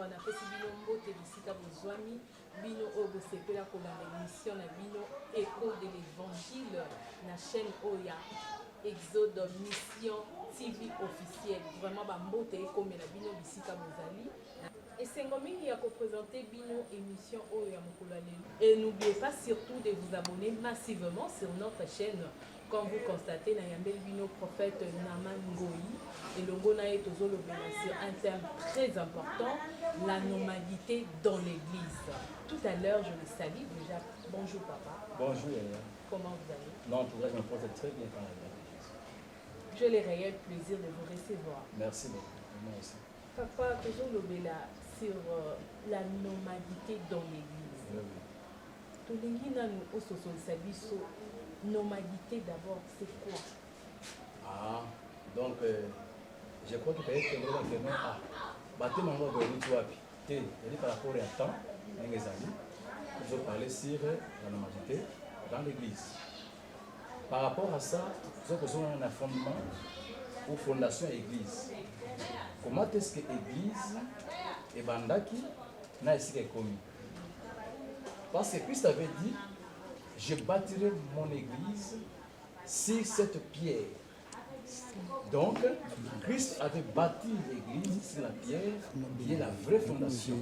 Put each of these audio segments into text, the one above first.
na pesi bino mbote bisika bozwami bino oyo bosepela kolanda émission na bino Écho de l'évangile na chaîne oya Exode Mission TV officielle. Vraiment bambote ekomela bino bisika bozali. Esengo mingi ya koprésenter bino émission oyo ya mokolo ya lelo. Et n'oubliez pas surtout de vous abonner massivement sur notre chaîne. Comme vous constatez, na yambel bino prophète Naman Ngoyi et le Gonae Tozolobela sur un thème très important, la nomadité dans l'église. Tout à l'heure, je le salue déjà. Bonjour papa. Bonjour Elia. Comment vous allez? L'entourage me porte très bien par la grâce de Jésus. J'ai le réel plaisir de vous recevoir. Merci beaucoup. Moi aussi. Papa Tozolobela sur la nomadité dans l'église. Oui, oui. Tolingi nanu ososo sabiso. Nomadité d'abord, c'est quoi? Ah, donc je crois que peut-être que non, ah, bateau mango de l'Éthiopie. Et par rapport à temps, les amis, je vais parler sur la nomadité dans l'église. Par rapport à ça, nous avons un fondement ou fondation église. Comment est-ce que l'église est bandaki n'a ici commis? Parce que Christ avait dit, je bâtirai mon église sur cette pierre. Donc, Christ avait bâti l'église sur la pierre qui est la vraie fondation.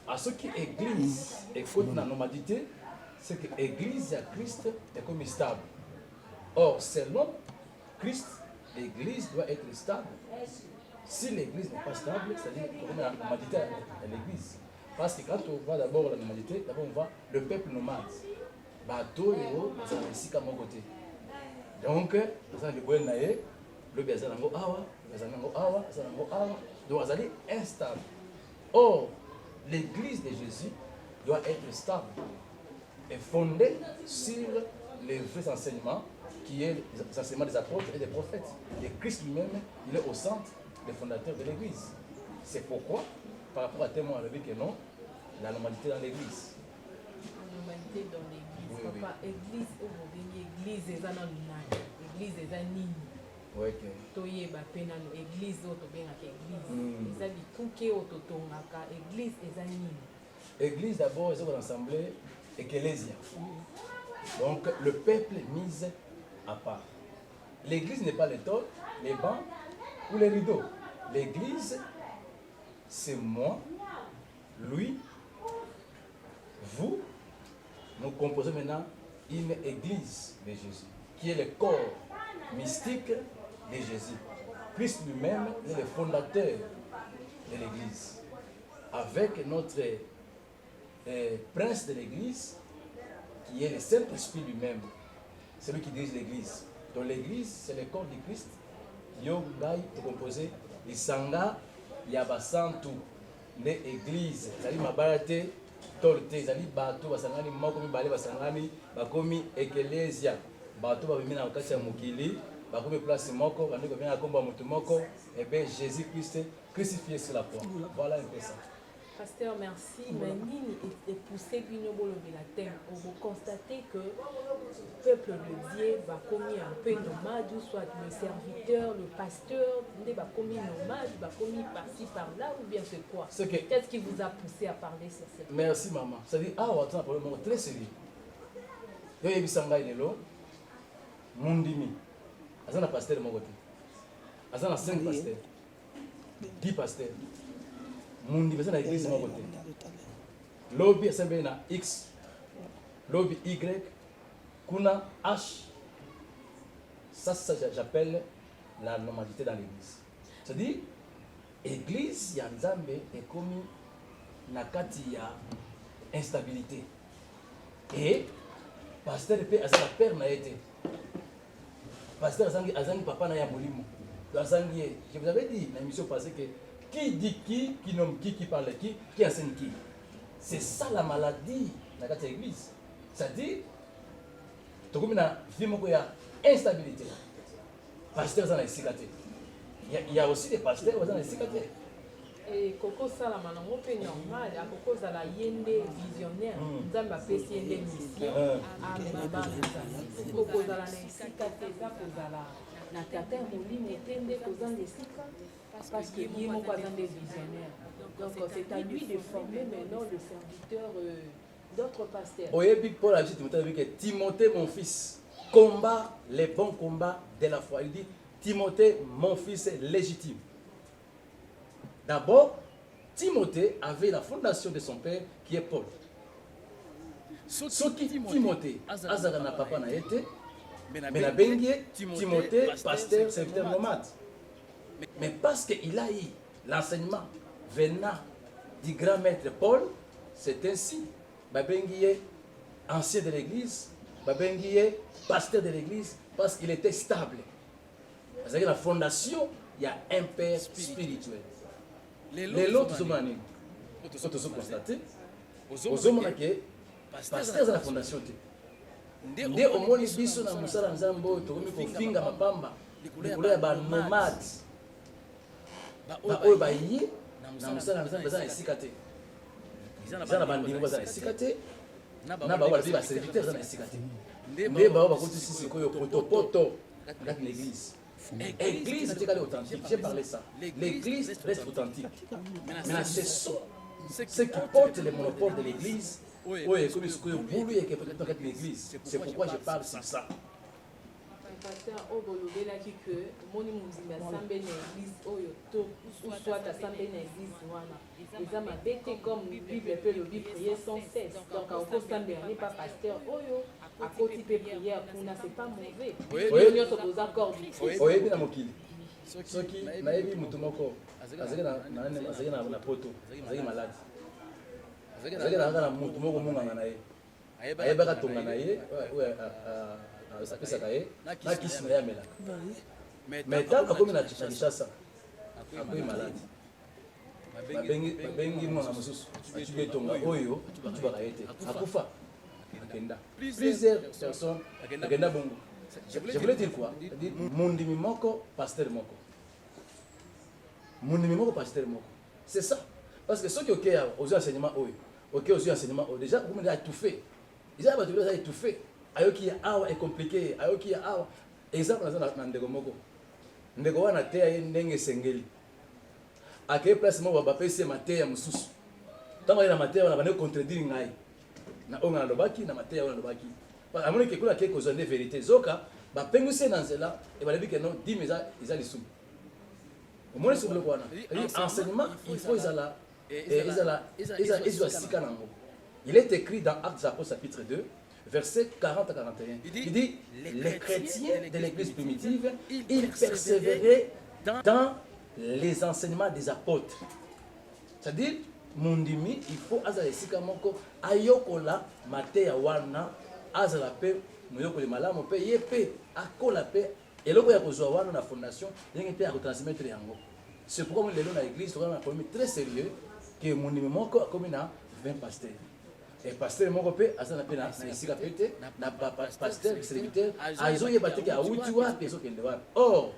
À ce qui est église et côté la nomadité, c'est que l'église à Christ est comme stable. Or, selon Christ, l'église doit être stable. Si l'église n'est pas stable, c'est-à-dire qu'on a la nomadité à l'église. Parce que quand on voit d'abord la nomadité, d'abord on voit le peuple nomade. Bateau et eau, ça va ici comme côté. Donc, ça le bon naé, le biazango awa, le biazango awa, le biazango awa, donc ça est instable. Or, l'église de Jésus doit être stable et fondée sur les vrais enseignements qui est les enseignements des apôtres et des prophètes. Et Christ lui-même, il est au centre, le fondateur de l'église. C'est pourquoi, par rapport à témoin, on a dit que non, la normalité dans l'église. La normalité dans l'église. Oui, Papa, oui. église, église est un église est un nini. Oui, ok. Toyeba penano église oto bengaka église. Eza bituke oto tongaka église est un nini. Église d'abord, c'est une assemblée ecclésia. Donc le peuple mis à part. L'église n'est pas les tôles, les bancs ou les rideaux. L'église, c'est moi, lui, vous. Nous composons maintenant une église de Jésus, qui est le corps mystique de Jésus. Christ lui-même est le fondateur de l'église. Avec notre prince de l'église, qui est le Saint-Esprit lui-même. C'est lui qui dirige l'église. Donc l'église, c'est le corps de Christ. Yogai est composé de Sanga Yabasantu, l'église. C'est-à-dire Mabarate, Tolte, c'est-à-dire Bato, Basangani, Mokomi, Bale, Basangani, Bakomi, Ecclesia. Bato, Babimi, Nakasa Mukili, Bakomi, Place Moko, Baniko, Bien, Akomba, Mutumoko, et bien Jésus-Christ crucifié sur la croix. Voilà un peu ça. Pasteur, merci. Manini est poussé binobolo de la terre. Vous constatez que le peuple de Dieu va commis un peu nomade, soit le serviteur, le pasteur, va commis nomade, va commis par-ci par-là, ou bien c'est quoi? Qu'est-ce qui vous a poussé à parler sur cette? Merci maman. Ça dit ah on a un problème très sérieux. Yo yebisanga ilelo mundimi. Azana pasteur mon côté. Azana 5 pasteurs. 10 pasteurs. Mundi basa na église mon côté. Lobby asembe na X. Lobby Y. Kuna H. Ça j'appelle la normalité dans l'église. C'est-à-dire église ya Nzambe est comme na kati ya instabilité. Et pasteur pe azala père na été. Pasteur azangi papa na ya molimo. Azangi, je vous avais dit dans l'émission passée que qui dit qui nomme qui parle qui enseigne qui. C'est ça la maladie dans la église. C'est-à-dire, il y a instabilité. Pasteur, il y a aussi des pasteurs qui sont instabilité. Et Coco Salama, on peut normal, à Coco Zala Yende visionnaire, Nzamba Pessi Yende mission, à Mababa, Coco Zala Nesika Teza, Kozala, Natata Mouli, Netende, Kozan Nesika, parce que Yemo Kozan des visionnaires. Donc c'est à lui de former maintenant le serviteur d'autres pasteurs. Oyebi Paul a dit que Timothée, mon fils, combat les bons combats de la foi. Il dit Timothée, mon fils légitime. D'abord, Timothée avait la fondation de son père qui est Paul. Ce qui Timothée, Azara n'a papa n'a été, mais n'a bengi Timothée, pasteur, serviteur nomade. Mais parce qu'il a eu l'enseignement venant du grand maître Paul, c'est ainsi. Babengi est ancien de l'église, Babengi est pasteur de l'église parce qu'il était stable. C'est-à-dire la fondation, il y a un père spirituel. Les autres sont maniés. Autres sont constatés. Aux hommes qui pasteur de la fondation. Dès au moins ils sont dans Moussa Nzambo, Tomi Kofinga Mapamba, les couleurs ba nomades. Ba oyo ba yi na Moussa Nzambo za esikate. Ils ont la bande za esikate. Na ba wala ba serviteur za esikate. Ndé ba ba kuti sisi koyo poto dans l'église. L'église est authentique, j'ai parlé ça. L'église reste authentique. Maintenant, c'est ceux qui portent le monopole de l'église. Oui, comme ce que vous voulez que peut-être l'église. C'est pourquoi je parle sur ça. Pasteur Obolobela qui que moni muzimba sambe na église oyo to soit à sambe na église wana les ama bête comme Bible peut le prier sans cesse donc au cours sambe n'est pas pasteur oyo à côté de prière kuna c'est pas mauvais oui nous sommes aux accords oui bien mokili soki nayebi mutu moko azali na poto azali malade azali na mutu moko munganga na ye ayebaka tonga na ye apesaka ye na kisi na ye amelaka mais tant akomi na Kinshasa akomi malade babengi mwana mosusu atuki etonga oyo atubaka ye te akufa akenda plusieurs personnes akenda bongo. Je voulais dire quoi? Mundimi moko pasteur moko mundimi moko pasteur moko c'est ça parce que ceux qui ok aux enseignements oyo ok aux enseignements oyo déjà comme il a étouffé ils ont battu ça étouffé ayoki ya awa est compliqué ayoki ya awa exemple na ndeko moko ndeko wana te ya ndenge sengeli akeye place moko bapesi mate ya mususu tango na mate wana bane contredire ngai na onga na lobaki na mate ya wana lobaki amoni ke kula ke ko zonde vérité zoka bapenguse na nzela e balebi ke non dime eza lisumu omoni sur le wana enseignement il faut izala sika nango. Il est écrit dans Actes des Apôtres chapitre 2 versets 40 à 41. Il dit les chrétiens de l'église primitive, ils persévéraient dans les enseignements des apôtres. C'est-à-dire, mundimi, il faut azala sika moko ayokola mateya wana azala pe moyokoli malamu pe yepe akola pe eloko ya kozwa wana na fondation ndenge pe ya retransmettre yango. C'est pourquoi lelo na église on a un problème très sérieux que mundimi moko akomi na 20 pasteurs. Et pasteur moko pe azana pe na esika pete na pasteur serviteur azoye bateke auti wapi ezokende wapi. Or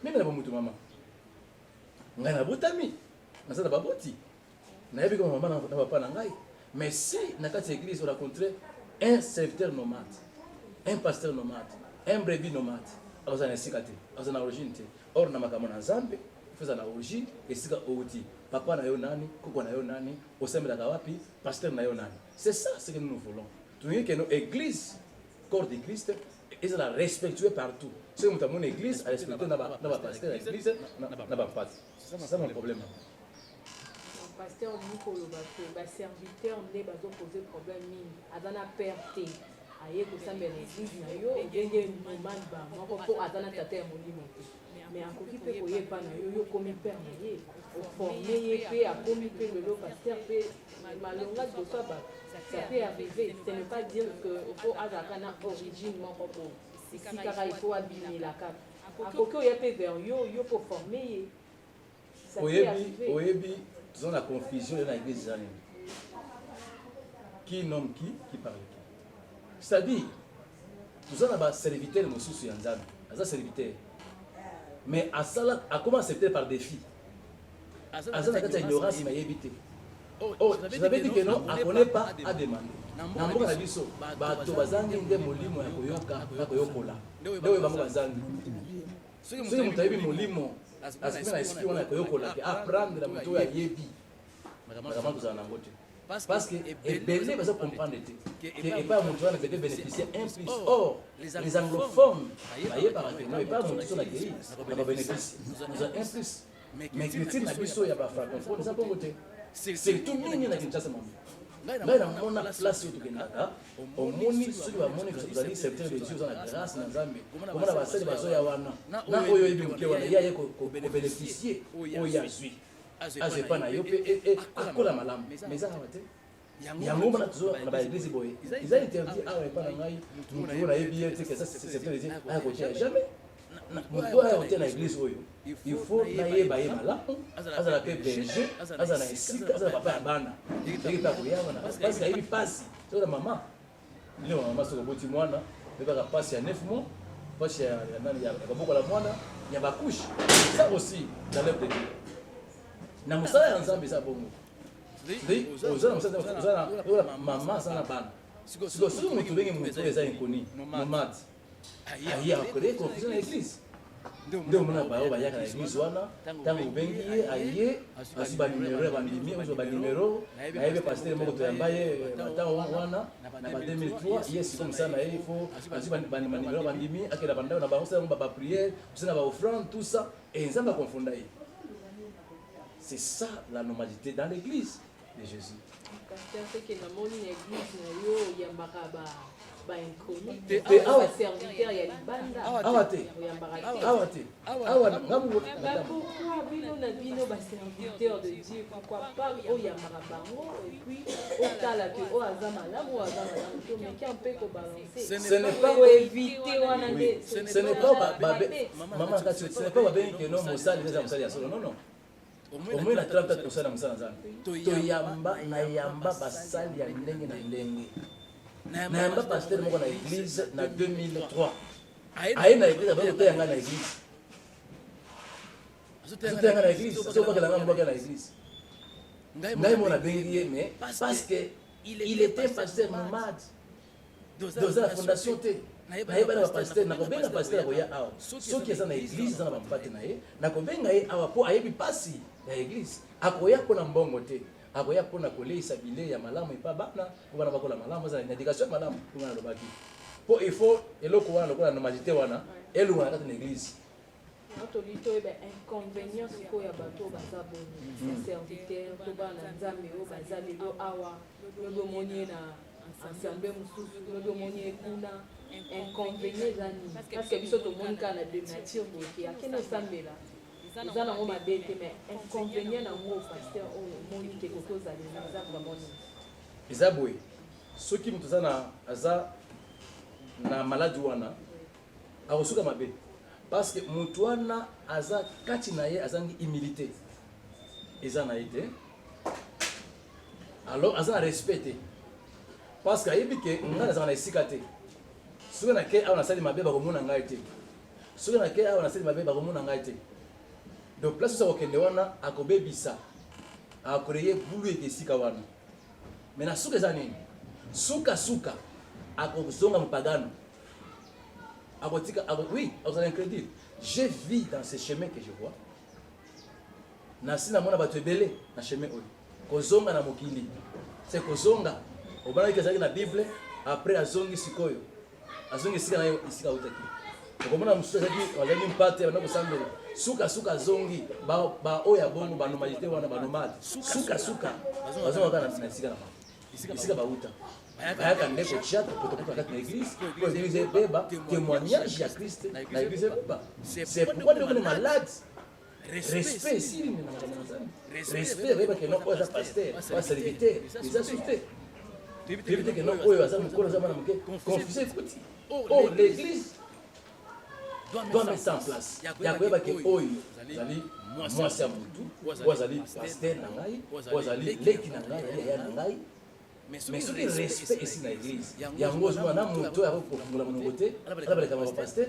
mimi na bomutu mama ngai na botami nazana baboti nayebi ko mama na papa na ngai. Mais si na kati ya église on a rencontré un serviteur nomade, un pasteur nomade, un brebis nomade, azana esika te azana origine te. Or na makambo na Nzambe faisant la origine esika outi papa na yo nani koko na yo nani osembelaka wapi pasteur na yo nani. C'est ça ce que nous voulons. Tu veux que nos églises, corps de Christ, ils sont respectueux partout. Si nous avons une église, à respecter nos pasteurs, l'église n'a pas pas. C'est ça mon problème. Pasteur Nicolas Bato, serviteur ne va pas poser problème ni adana perte. Aye ko sambe l'église na yo ngenge nomad ba moko po adana tata ya molimo. Mais akoki pe ko yeba na yo yo komi père na ye. Au former ye pe akomi pe le pasteur pe malonga de soi ba. Ça peut arriver, ce n'est pas dire qu'il faut avoir une origine, il faut abîmer la carte. À côté, il y a des vers, il faut former. Ça peut arriver. Oyebi, nous avons la confusion dans l'église. Qui nomme qui parle qui? C'est-à-dire, nous avons un serviteur, nous sommes un serviteur. Mais à ça, à comment serviteur par défi? aza na kati ya ignorance mayebi te. Oh, je t'avais dit que non, on connaît pas à demander. Na mboka na biso bato bazangi nde molimo ya koyoka na koyokola. Ndewe bango bazangi. Soki moto ayebi molimo azali na esprit wana ya koyokola ke apprendre na moto oyo ayebi makambo tozala nango te. Parce que ebele baza comprendre te ke epai ya moto wana peut bénéficier un plus. Or les anglophones bayebaka te no epai ya moto so na kei na babénéficie nous a un plus. Mais culture na biso ya bafrancophone eza bongo te. Surtout mingi na Kinshasa mama. Ngai namona place oyo tokendaka omoni soki bamoni ozali serviteur de Dieu oza na grâce na Nzambe komona basali bazoya wana na oyo oyebi moke wana ye aye kobénéficie oyo azwi azwi epai na yo mpe akola malamu mais eza awa te yango mona tozoa na baeglise boye eza interdit awa epai na ngai motu oyo nayebi ye te kesa serviteur de Dieu aya kotia jamais motu aya kotia na église oyo il faut nayeba ye malamu azala mpe berger azala na esika azala papa ya bana eki mpe akoya wana parce que ayebi pasi soki na mama lelo mama soki oboti mwana oyebaka pasi ya 9 mois pasi ya kobokola mwana ya bakushe ça aussi dans l'œuvre de Dieu na mosala ya Nzambe eza bongo oza na mosala oza mama aza na bana soki motu ndenge motu oyo eza inconi nomade aye akolee confusion na église nde omona bayo bayaka na église wana ntango obengi ye aye azwi banimero ya bandimi ozwa banimero nayebi paster moko toyamba ye ntango wana na ba 2003 ye siko mosala na ye ifo azwi banimero ya bandimi akela bandako na bango osala bapriere osala baoffrande tout ça et Nzambe akonfunda ye. C'est ça la normalité dans l'église de Jésus. Pasteur, c'est que dans mon église, il y a ba inconnu te awa serviteur ya libanda awa te ngamu pourquoi bino na bino ba serviteur de Dieu pourquoi pas o ya marabango et puis au tala que o azama la mo azama to mais qui un peu ko balancer ce n'est pas pour éviter wana ce n'est pas maman quand ce n'est pas bien que non mosali les mosali ya solo non au moins la 34% na mosala Nzambe toyamba na yamba basali ya ndenge na ndenge nayamba pasteur moko na église na 2003 aye na église abaki koteya na église azoteya na église azobakela nga mobakela na église ngai mona bengi ye mais parce que il était pasteur nomade dans la fondation te nayebana bapasteur nakobenga pasteur akoya awa soki eza na église eza na bampate na ye nakobenga ye awa mpo ayebi mpasi ya église akoya mpona mbongo te akoya mpona koleisa bile ya malamu epa bana po bana bakola malamu azala na éducation ya malamu po wana alobaki mpo il faut eloko wana lokola normalité wana elunga na kati na église tolito eba inconvénient sikoyo ya bato baza boni serviteur to bana Nzambe oyo baza lelo awa lobomoni ye na ensemble mosusu lobomoni ye kuna inconvénient eza nini parce que biso tomoni kaka na de nature boke akende osambela eza nango mabe te mais inconvénient nango pasteur oyo omoni ke kokozala eza vraiment eza boye soki moto aza na maladi wana akosuka mabe parce que moto wana aza kati na ye azangi humilité eza na ye te alors aza na respect te parce que ayebi ke ngai nazala na esika te soki nake awa nasali mabe bakomona ngai te soki nake awa nasali mabe bakomona ngai te donc place oyo akokende wana akobebisa akoreye bulu ete esika wana mais na suka eza nini suka akozonga mopagano akotika oui akozala incrédule je vis dans ce chemin que je vois nasi namona bato ebele na chemin oyo kozonga na mokili c'est kozonga obanaki azalaki na bible après azongi sikoyo azongi esika na ye esika autaki okomona mosusu azalaki mpate banda kosambela suka azongi baoyo ya bongo banormalité wana banomade suka bazongaka na esika bauta bayaka ndeko chat potopoto kati na église po église ebeba témoignage ya Christ na église ebeba c'est pourquoi ndeko ne malade respect esili na makambo na Nzambe respect ebebake no oyo aza pasteur oyo serviteur eza suite tebite ke no oyo aza mokolo aza mwana moke confuse ekuti oh l'église doit mettre ça en place ya koyeba ke oyo azali mwasi ya motu oyo azali pasteur na ngai oyo azali leki na ngai ya na ngai mais soki respect esi na église yango ozomona na moto oyo akofungola monoko te alabaleka bapasteur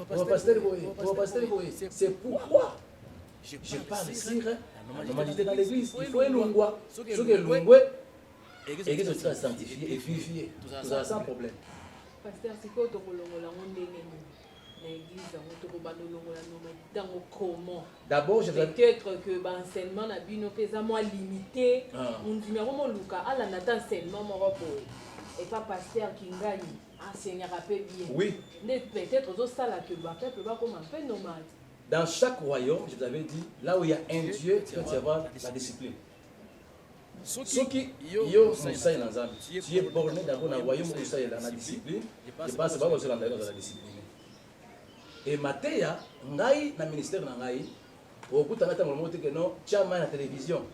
bapasteur boye c'est pourquoi je parle sur la normalité dans l'église. Il faut élongwa. Ce qui est longwe, l'église est sanctifiée et purifiée. Tout ça sans problème. Pasteur, c'est quoi ton d'abord, je peut-être que l'enseignement n'a pas moins limité. On dit, mais comment Lucas, à la nata enseignement, et pas pasteur qui gagne, enseignera bien. Oui. Peut-être aux autres salles que le peuple va comme un peu normal. Dans chaque royaume, je vous avais dit, là où il y a un Dieu, tu vas avoir la discipline. Ce qui tu es borné d'abord dans le royaume où il y a la discipline, je pense pas que c'est dans la discipline. Et Matéa, dans le ministère, au bout de la télévision,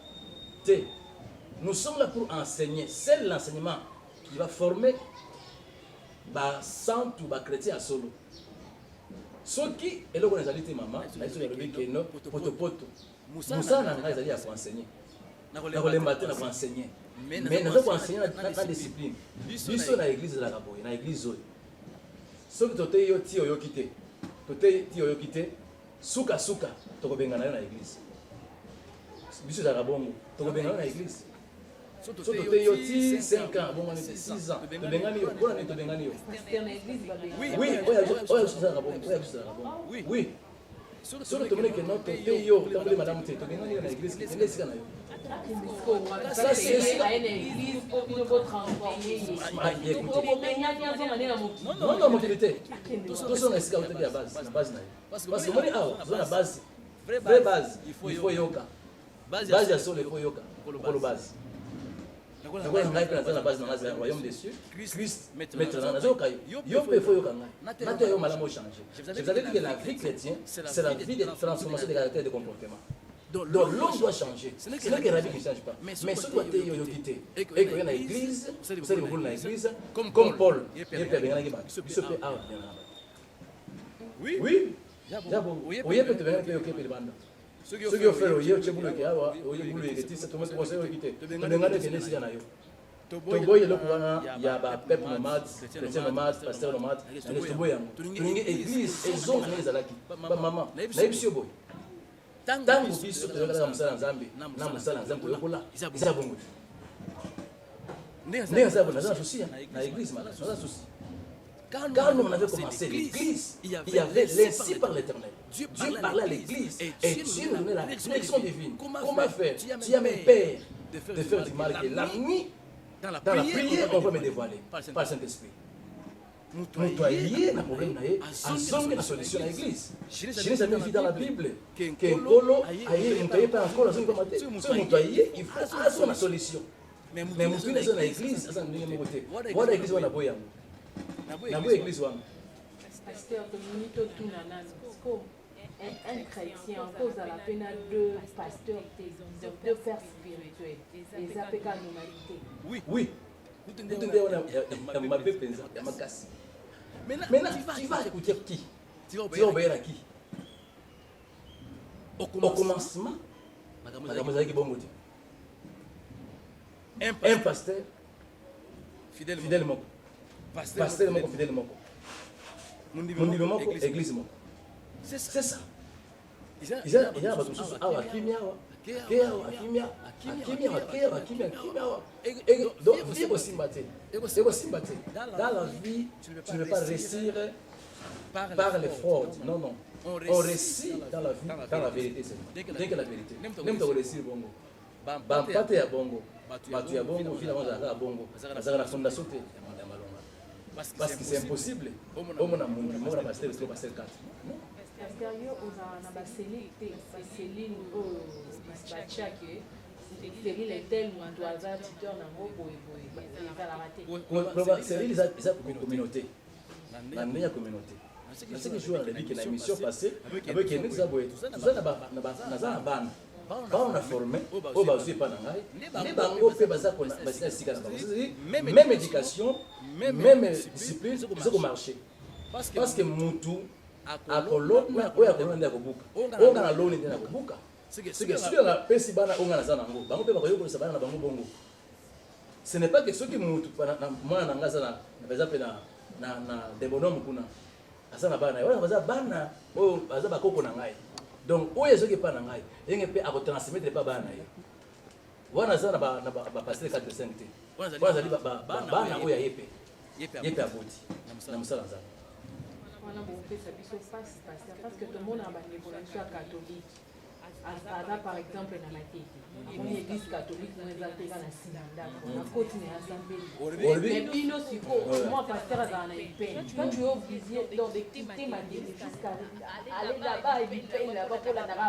nous sommes là pour enseigner. C'est l'enseignement qui va former les saints ou les chrétiens à solo. Ce qui est là où nous allons maman, nous poto. Moussa n'a pas enseigner. Nous allons enseigner. Mais nous allons enseigner la discipline. Nous sommes dans l'église de la Gaboye, dans l'église. Ce qui est Tote oyokite suka tokobenga nayo na église. Biso za bongo tokobenga na église. Tote yoti 5 ans bongo ni 6 ans. Tobenga ni yo, kona ni tobenga ni yo. Oui, oya za bongo. Oui. Sur le domaine que notre tote yo, tambe madame te tobenga ni na église, ni sika na yo. Ça c'est à une église pour vous transformer. Non, mobilité. Tout ça, c'est la base. Parce que moi, la base, vraie base, il faut yoga. Base à sol, il faut yoga. Pour la base. La base dans le royaume des cieux. Christ, maintenant, il faut yoga. Maintenant, il faut changer. Je vous avais dit que la vie chrétienne, c'est la vie de transformation des caractères et des comportements. Donc l'homme doit changer. Ce n'est que la vie qui ne change pas. Mais ce qui doit être quitter. Et qu'il y a dans l'église, vous savez, vous dans l'église, comme Paul, il peut bien aller. Oui. Oui. Oui, peut bien aller au banda. Ce qui ont fait au yeux, tu boulot qui a, au yeux boulot qui est, c'est tout le monde qui quitter. Tu n'as pas de tenir sur nayo. Toboy le courant, il y a ba peuple nomade, chrétien nomade, pasteur nomade, et toboy yango. Tu n'as église et zone les alaki. Ba maman, na ibisio boy. Tangu biso tozalaka musala nzambe na musala nzambe koyokola eza bongo ndenge eza bongo naza na souci na église naza na souci quand nous avait commencé l'église il y avait l'insi par l'éternel Dieu parlait à l'église et Dieu nous donnait la direction divine comment faire tu as même peur de faire du mal que la nuit dans la prière on va me dévoiler par le Saint-Esprit. Nous avons un problème à la solution à l'église. Je n'ai jamais vu dans la Bible que Kolo aille pas encore dans une commentaire. Il faut avoir une solution. Mais nous sommes dans l'église, ça nous dit côté. Voilà l'église on a boya. Na boya église wa. Pasteur Dominito Tunana, un chrétien cause à la peine de pasteur de pères spirituels. Les APK normalité. Oui. Maintenant, tu vas écouter qui? Tu vas obéir à qui? Au commencement, un pasteur fidèlement. Pasteur fidèlement. Mon église. C'est ça. Il y a donc, vivre aussi dans la vie, tu ne peux pas réussir par les fraudes. Non. On réussit dans la vie, dans la vérité. Dès que la vérité. Même tu réussir bongo. Bampate ya bongo. Batu ya bongo, finalement, à bongo. La fondation. Parce que c'est impossible. On a mon pasteur, c'est le pasteur 4. Extérieur aux anabassélites, c'est céline au dispatcha que Cyril est tel ou un doigt tuteur dans vos boy. Cyril ils ont une communauté. La meilleure communauté. C'est que je joue dans la émission passée avec Yannick Zaboé. Tout ça n'a pas on a formé, on va aussi pas dans les bango fait baza qu'on a même éducation, même discipline, c'est au marché. Parce que Moutou akolo na oya kolonda kobuka onga na loni tena kobuka c'est la pesi bana onga na zanango bango pe bakoyo ko sabana na bango bongo ce n'est pas que ceux qui mutu na mwana ngaza na par exemple na debonom kuna asa na bana wana baza bana o baza bakoko na ngai Donc oyo ezoki pa na ngai yenge pe akotransmettre pa bana ye wana za na ba pasteur 4 5 te wana zali bana oyo ye pe aboti na mosala nzambe wana bopesa biso pasi parce que tout le monde a une évolution catholique aza par exemple na matete omoni église catholique mo eza te eza na nsima ndako na koti na asambeli mais bino sikoyo moi pasteur azala na epene quand tu es obligé donc de quitter Mandeli jusqu'à aller là-bas et epene là-bas polandaka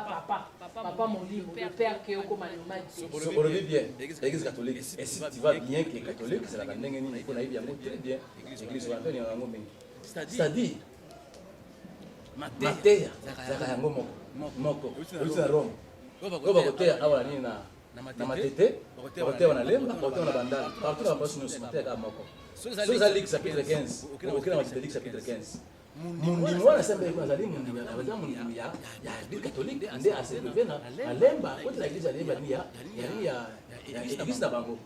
papa molimo le père ke okoma nomade olobi bien église catholique et si tu vas bien que catholique ezalaka ndenge nini mpo nayebi yango très bien église wana mpe ninga yango mingi c'est-à-dire mateya ezalaka yango moko euti na Rome oyo bakoteya awa na nini na matete bakoteya na lemba bakoteya na bandala partout na bapasi nyonso mateya kaka moko soki eza Luc chapitre 15 okei na matete Luc chapitre 15 mundimi wana sembe azali mundimi aza mundimi ya église catholique nde aserve na lemba akoti na église ya lemba nini ya église na bango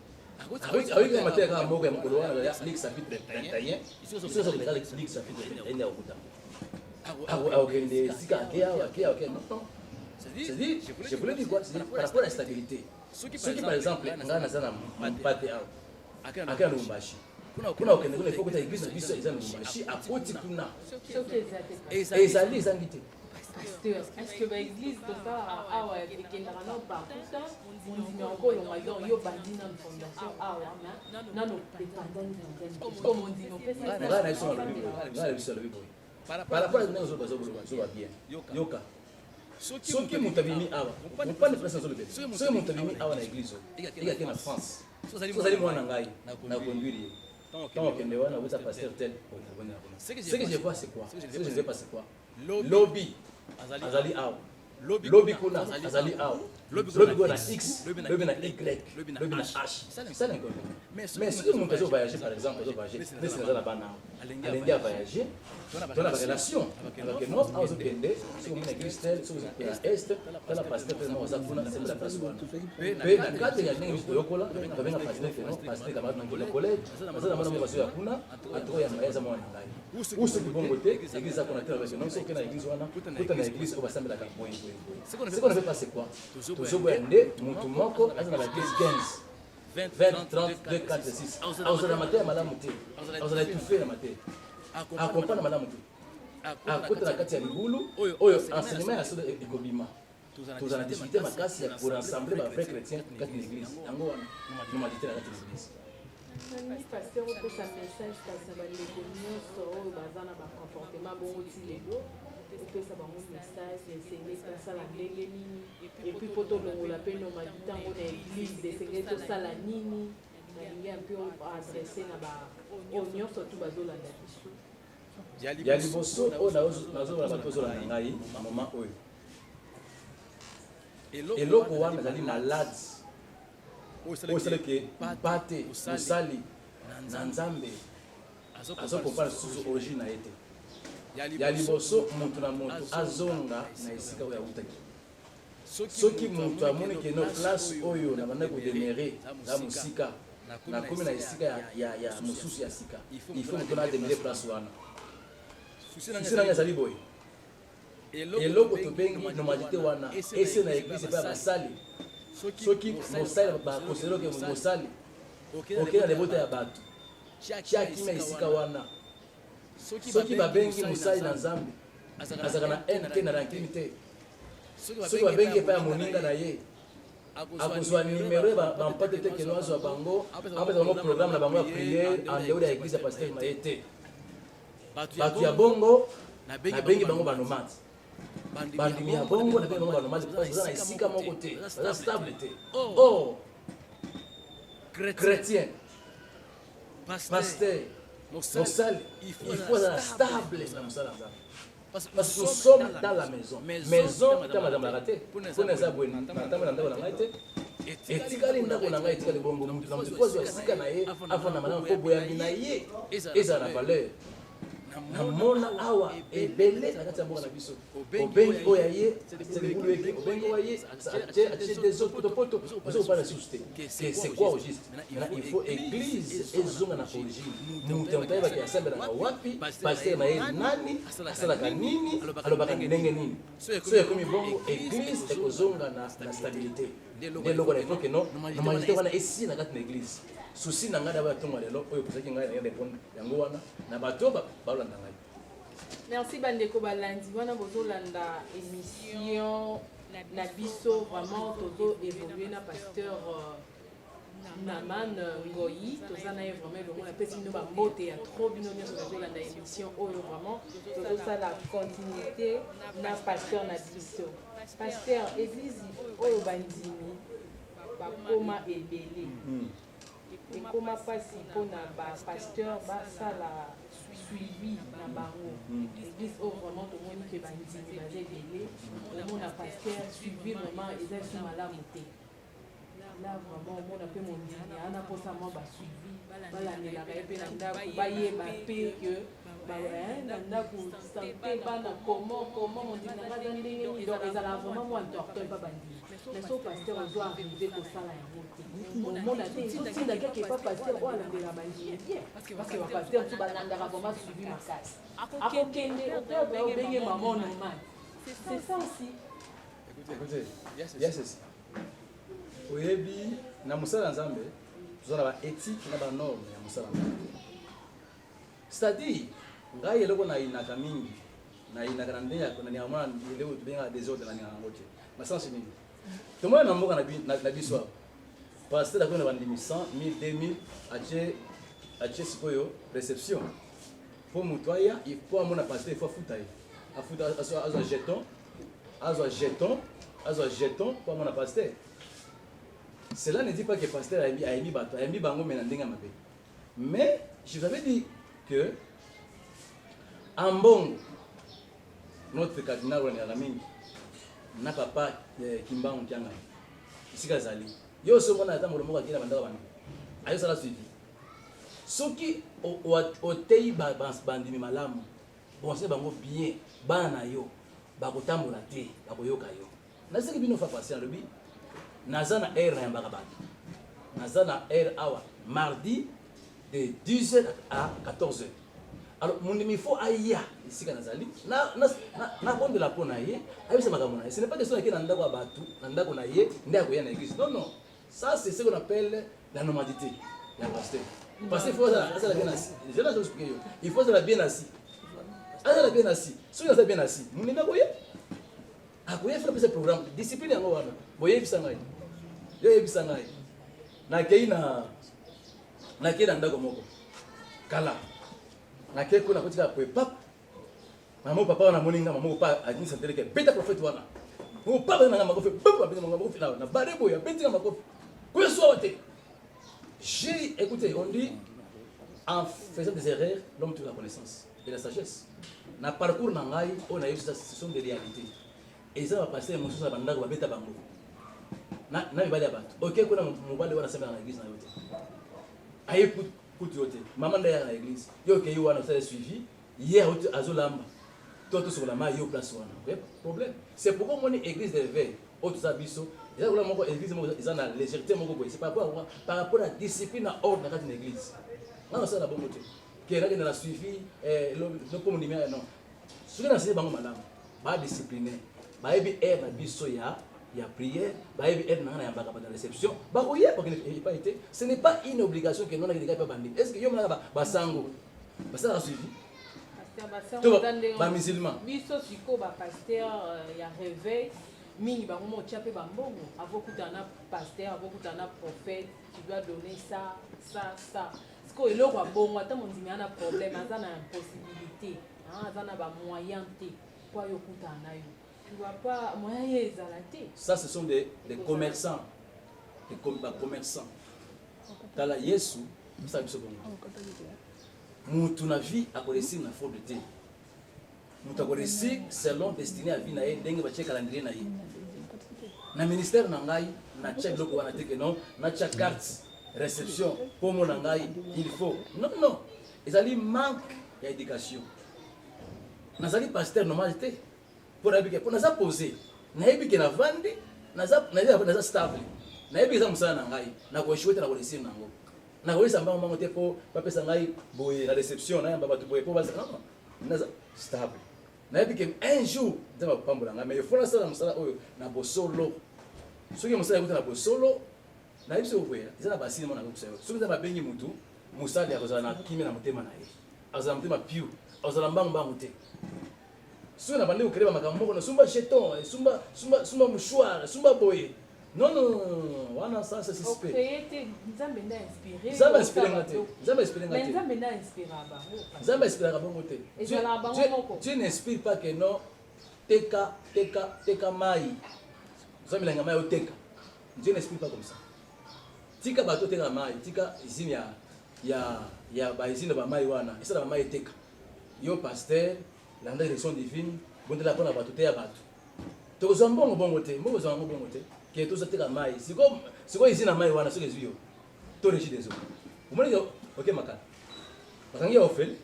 awiki na mateya kaka moko ya mokolo wana ya Luc chapitre 21 soki ezokoleka Luc chapitre 21 nde akokutama akokende esika ake non. C'est-à-dire, je voulais dire quoi? C'est-à-dire, par rapport à la stabilité. Ceux qui, par exemple, ngana naza na mpate awa aka na Lubumbashi kuna okende kuna ifo kota église biso eza na Lubumbashi akoti kuna ezali ezangi te est-ce que l'église de ça awa ekendaka na partout mondimi okolonga donc yo bandi na fondation awa nano epandani comme mondimi opesa ngana biso alobi boye par rapport à ndenge ozoba bien yoka soki moto abimi awa mopane place nazolobela soki moto abimi awa na église ekake na France ozali mwana na ngai na conduire ye ntango okende wana owuta pasteur tel ce que je vois c'est quoi ce que je ne sais pas c'est quoi lobi azali awa lobi kuna azali awa lobi kuna na x lobi na y lobi na h ça l'inconnu mais soki moto azovoyage par exemple azovoyage nesi naza na bana awa alingi avoyage tona barelation avec nord awa ozokende soki omona église tel soki ozokende na est tala pasteur mpe moko aza kuna sembela place wana mpe na kati ya ndenge biso toyokola babenga pasteur feno pasteur kabaangela collège aza na mwana moko azoya kuna atoko ya maye aza mwana na ngai usoki bongo te église aza kuna te avec non soki okende na église wana kuta na église oyo basambelaka boye ce qu'on ne fait pas c'est quoi tozoboya nde motu moko aza na baéglise 15 20 30 2 4 6 azala mateya malamu te azala étouffé na mateya akompana malamu te akota na kati ya libulu oyo enseignement ya soda ekobima tozala na difficulté makasi ya korassembler bavrai chrétien kati na église yango wana normalité na kati na église nani pasteur opesa message kasi na bandeko nyonso oyo baza na bacomportement bongo ti lelo opesa bango message esengeli tosala ndenge nini epuis mpo tolongola mpe nomadi ntango na église esengeli tosala nini nalingi mpe adresse na oyo nyonso tu bazolanda biso ya liboso oyo nazobona bato ozolanda ngai na moma oyo eloko wana ezali malade oyo esalaki mpate mosali na nzambe azokompana susu origine na ye te ya liboso moto na moto azonga na esika oyo awutaki soki moto amoni ke no place oyo na bandaki kodemere za mosika nakomi na esika ya mosusu ya sika ifo moto na ademere place wana susi nanga ezali boye eloko tobengi normalité wana ese na église epai ya basali soki mosali bakonsele oke mosali okei na lebota ya bato tia kimia esika wana soki babengi mosali na nzambe azalaka na haine te na rancune te soki babengi epai ya moninga na ye akozwa nimero ya bampate te keno azwa bango apesa bango programme na bango ya priere en dehors ya église ya paster na ye te bato ya bongo nabengi bango banomade bandimi ya bongo nabengi bango banomade baza na esika moko te baza stable te or chrétien pasteur mosali il faut azala stable na mosala ya nzambe parce que nous sommes dans la maison ta madame la te mpona eza boye natambe na ndako na ngai te etikali ndako na ngai etikali bongo motu na motu kozwa esika na ye afanda malamu mpo boyambi na ye ezala na valeur namona awa ebele na kati ya mboka na biso obengi oyo aye selekulu eke obengi oyo aye atie des autres potopoto ozokopana susu te que c'est quoi au juste maintenant il faut église ezonga na origine moto motayebaki asambelaka wapi paster na ye nani asalaka nini alobaka ndenge nini so ekomi bongo église ekozonga na stabilité nde eloko na ifo ke no normalité wana esi na kati na église susi na ngai na batonga lelo oyo kozaki ngai na répondre yango wana na bato balanda ngai. Merci bandeko balandi wana bozolanda émission na biso vraiment tozo évoluer na pasteur Naman Ngoyi toza na ye vraiment longo na pesi bino bambote ya trop bino nyonso tozolanda émission oyo vraiment tozosala continuité na pasteur na biso. Pasteur église oyo bandimi bakoma ebele ekoma mpasi mpona bapasteur basala suivi na bango église oyo vraiment tomoni ke bandimi baza ebele omona pasteur suivi vraiment eza esu malamu te là vraiment omona mpe mondimi ana mposa mwa basuivi balandelaka ye mpe na ndako bayeba mpe ke na ndako sante bana komo mondimi na ngai ndenge nini donc ezala vraiment mwa tortoi mpa bandimi mais so pasteur ozo arrive kosala yango te omona te ezotinda keke pa pasteur oyo alandela bandimi bien parce que bapasteur mosusu balandaka vraiment suivi makasi akokende okoyoka obenge mama normal c'est ça aussi. Écoutez, il y a ceci. Oyebi na musala nzambe tozala ba éthique na ba norme ya musala nzambe. C'est-à-dire ngai eloko na inaka mingi na inaka na ndeya na nyama eloko tubenga désordre na nyama ngote. Na sens nini? Tomo na mboka na biso. Pasteur da kona bandimi 100 1000 2000 ache sikoyo réception. Pour mutoya il faut amona pasteur il faut futa ye. Afuta azo jeton pour amona pasteur. Cela ne dit pas que le pasteur a mis bango menandinga mabe. Mais je vous avais dit que en bon notre cardinal Rami n'a papa Kimba Onkianga. Ici Kazali. Yo so mona ata molomo ka kila bandaka bana. Ayo sala suivi. Soki o tei bandimi malamu. Bon c'est bango bien bana yo bakotambola te bakoyoka yo. Na ce que bino fa passer le bi. Nazana air na yambaka bato. Nazana air awa mardi de 10h à 14h. Alors mon il faut aya ici quand nazali na bonde la pona ye ayebisa makambo na ye. Ce n'est pas question que nanda kwa bato nanda ko na ye nda ko ya na église. Non, ça c'est ce qu'on appelle la normalité. Ya pasteur. Parce qu'il faut ça bien assis. Je vais vous expliquer. Il faut ça bien assis. Ça bien assis. Si vous êtes bien assis, mon nda ko ye akoye faire ce programme discipline yango wana. Boye bisangai. Yo bisangai. Na keina ndako moko. Kala. Na keko na kotika ko pap. Mama papa wana moninga mama papa adini santere ke beta prophète wana. Mo papa na ngamba ko fe papa beta ngamba ko fe na barebo ya beta ngamba ko. Ko so wote. J'ai écoutez, on dit en faisant des erreurs, l'homme trouve la connaissance et la sagesse. Na parcours na ngai on a eu ce sont des réalités. Et ça va passer mon chose à bandako ba beta bango. Na bibali abantu. OK kuna mobali wana sema na église na yote. Aye kutu yote. Mama ndaya na église. Yo ke yo wana ça suivi. Hier azolamba. Toto sur la main yo place wana. OK? Problème. C'est pourquoi mon église de veille autre ça biso. Déjà là mon église mo ils en a légèreté mon boy. C'est par rapport à la discipline à ordre dans une église. Non ça la bonne côté. Que là dans la suivi le comme numéro non. Ce que dans c'est bango madame. Ba discipliné. Ba ebi na biso ya prière, ba ebi na yambaka dans la réception. Ba koye parce qu'il pas été. Ce n'est pas une obligation que non na pas bandi. Est-ce que yo mona ba sango. Ba ça suivi. Pasteur ba musulman. Biso siko ba pasteur ya réveil. Mingi bango mo tiape bambongo avokutana pasteur avokutana prophète tu dois donner ça siko eloko abongo ata mondimi ana problème aza na impossibilité aza na ba moyen te kwa yokutana yo tu vois pas moyen ezala te. Ça ce sont des commerçants des commerçants tala Yesu ça biso bongo mutu na vie akolesi na faute te. Nous avons réussi selon destiné à vie nae ndenge ba check calendrier nae. Na ministère na ngai na check loko wana te que non na check carte réception pour mon ngai il faut non ezali manque d'éducation nazali pasteur normal te pour habiter pour naza poser nayebi ke na vandi naza stable nayebi za musala na ngai na ko chouette na ko laisser nango na ko samba mbango te po papesa ngai boye la réception na yamba batu boye po baza non naza stable nayebi ke un jour nzamba pambola ngai mais il faut na sala musala oyo na bosolo soki musala ekuta na bosolo nayebi so boye eza na basine mona ko kusayo soki nzamba bengi mutu musali akozala na kimi na motema na ye azala motema piu azala mbango te soki na bandi kokreba makambo moko na sumba cheton sumba mouchoir sumba boye non wana ça c'est suspect Nzambe inspire bango te Dieu n'inspire pas que non teka mai ozamelanga mai oteka Dieu n'inspire pas comme ça tika bato teka mai tika izini ya baizini ba mai wana esala ba mai eteka yo pasteur landa direction divine bondela pona bato te ya bato tokozwa mbongo te mbongo za mbongo te ke to zateka mai siko izina mai wana soke zuyo to rechi dezo umone yo OK makala bakangi ofel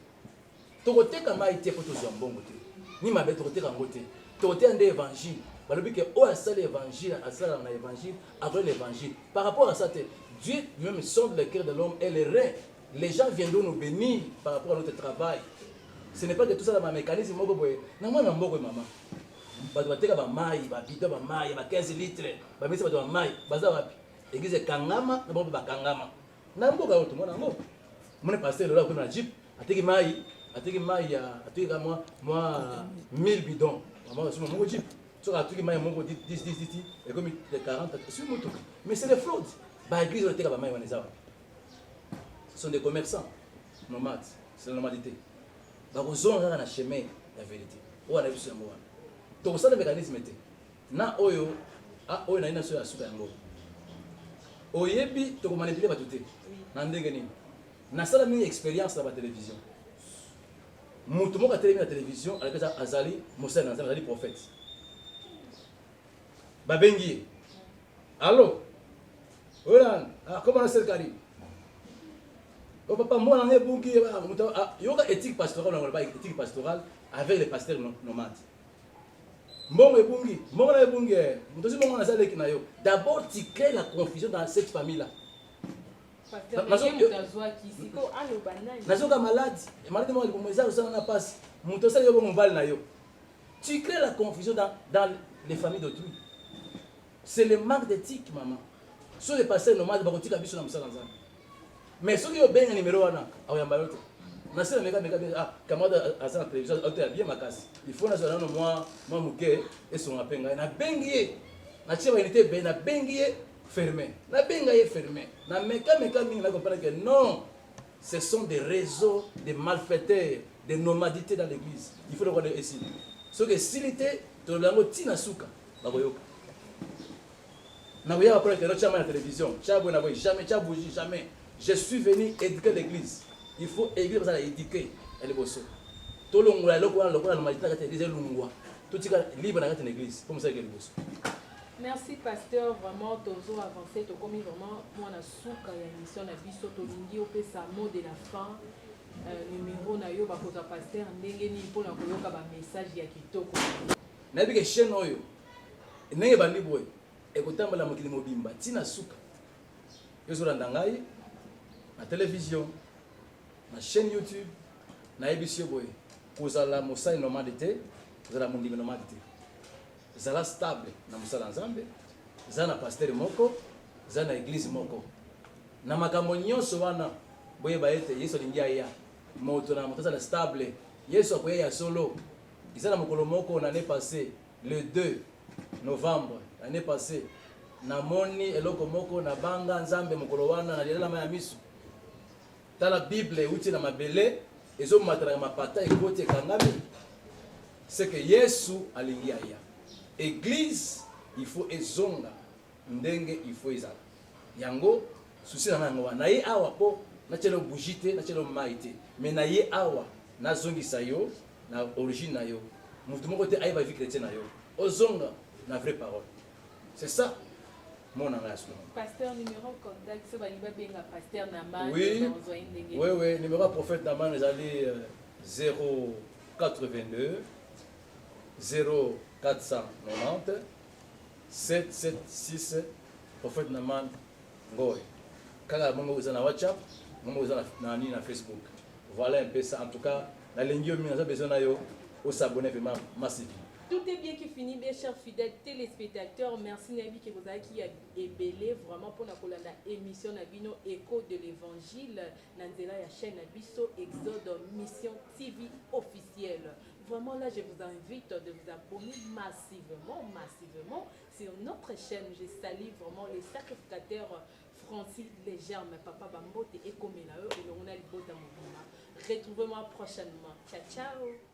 tokoteka mai te po tozwa mbongo te ni mabe tokoteka ngote tokotea nde évangile balobi ke o asala évangile asala na évangile après l'évangile par rapport à ça Dieu lui-même sonde le cœur de l'homme et les reins. Les gens viendront nous bénir par rapport à notre travail. Ce n'est pas que tout ça dans ma mécanisme moko boye. Na mwana mboko maman. Bato bateka ba mai, ba bidon ba mai, ba 15 litres, ba misa bato ba mai, baza wapi. Église kangama, na bombe ba kangama. Na mboka oto mwana ngo. Mwana pasteur là ko na jeep, ateki mai ya ateki ka moi 1000 bidons. Maman sur mon jeep. Tu as ateki mai moko 10 et comme de 40 sur moto. Mais c'est des fraudes. Ba église oteka ba mai wana zawa. Ce sont des commerçants nomades, c'est la normalité. Ils ont un chemin la vérité. On a vu ce mot. Donc ça le mécanisme était. Na oyo na ina so ya suka yango. Oyebi to ko manipuler batute. Na ndenge nini. Na sala mini expérience na ba télévision. Mutu moko télé na télévision avec azali Moussa na azali prophète. Babengi. Allô. Voilà, comment c'est Karim? Oh papa, moi on est bon qui il y a éthique pastorale, on pas éthique pastorale avec les pasteurs nomades. Bon et bungi, bon et bungi. D'abord tu crées la confusion dans cette famille là. Nazoka malade, malade moi le ça ça na passe. Muto ça yo bon val na yo. Tu crées la confusion dans les familles d'autrui. C'est le manque d'éthique maman. Sur les pasteurs nomades ba kotika biso na musala nzambe. Mais ceux qui ont bien un numéro, il faut non, ce sont des réseaux de malfaiteurs, de nomadités dans l'église. Il faut le regarder ici. Ce que s'il était, tu l'as dit na souka, la télévision, jamais. Je suis venu éduquer l'église. Il faut éduquer parce éduquer. Elle est bosso. Tout le monde libre dans l'église. Comme ça, bosso. Merci pasteur, vraiment toujours avancé, tu commis vraiment moi na souka ya émission na biso to lingi opesa mot de la fin numéro na yo ba koza pasteur ndenge ni pona koyoka ba message ya kitoko. Na bi ke chaîne oyo. Ndenge bandi boy. Ekotambala mokili mobimba tina souka. Yo zo ndangai na télévision, na chaîne YouTube, na ebisio boy. Kozala mosai normalité, kozala mondimi normalité. Zala stable na musala nzambe, zana pasteur moko, zana église moko. Na makambo nyonso wana boye baete Yesu lingia ya moto na moto zala stable. Yesu akoya ya solo. Izana mokolo moko l'année passée, le 2 novembre, l'année passée. Na moni eloko moko na banga nzambe mokolo wana na lela ma ya misu. Dans la Bible, uti na mabele, ezo matara mapata ekote kangami. C'est que Yesu alingia ya. Église, il faut ezonga, ndenge il faut ezala. Yango souci na ngwa na ye awa po na chelo bujite, na chelo maite. Mais na ye awa na zongi sayo, na origine na yo. Mutu moko te aiba vie chrétienne na yo. Ozonga na vraie parole. C'est ça. Mon engagement. Pasteur numéro contact, c'est bien pasteur Naman. Oui, numéro prophète Naman, ils allaient 0 82 0490 776 Prophète Naman Ngoy. Kaka mongo uza na WhatsApp, mongo uza na Facebook. Voilà un peu ça. En tout cas, la ligne on a besoin de s'abonner vraiment massivement. Tout est bien qui finit, mes chers fidèles téléspectateurs. Merci Nabi qui vous a qui est belé vraiment pour la émission Nabino Écho de l'Évangile. Nanzela ya chaîne Nabiso Exode Mission TV officielle. Vraiment là, je vous invite de vous abonner massivement sur notre chaîne. Je salue vraiment les sacrificateurs Francis Légerme, Papa Bambote et Komela et le Ronald Bota. Retrouvez-moi prochainement. Ciao, ciao.